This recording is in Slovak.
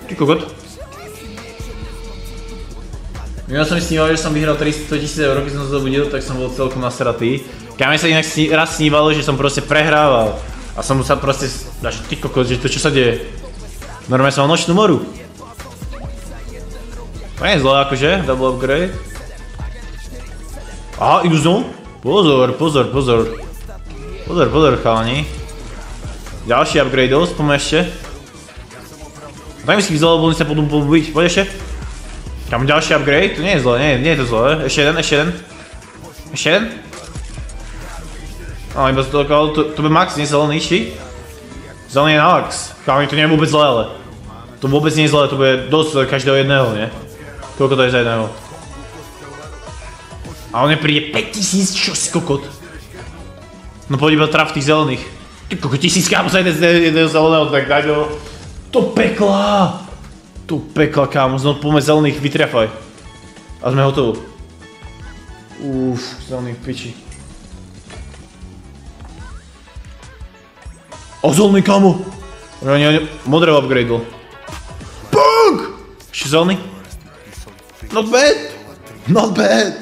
Ty kokot. Ja som sníval, že som vyhral 300 000 eur, keď som to zobudil, tak som bol celkom nasratý. Káme sa inak raz snívalo, že som proste prehrával. A som sa proste, ty kokot, že to čo sa deje? Normálne som mal nočnú moru. To nie je zlo akože, double upgrade. Aha, idú znovu? Pozor. Pozor, chalani. Ďalší upgrade, spomeň ešte. Daj mi si zlo, lebo oni sa budú byť, poď ešte. Kam ďalší upgrade? To nie je zlo, nie je to zlo, ešte jeden. No, iba to bude max, nie zelený, či? Zelený je na max. Chalani, to nie je vôbec zlé, ale. To vôbec nie je zlé, to bude dosť každého jedného, nie? Koľko to je za jedného? A on je príde 5000, čo si kokot? No poď iba traf tých zelených. Ty kokot, 1000 kámo sa jedného zeleného, tak daj do pekla! Do pekla kámo, znovu poďme zelených, vytriafaj. A sme hotoví. Zelených piči. O, zelený kámo! Modrého upgrade bol. Punk! Ešte zelený? Not bad!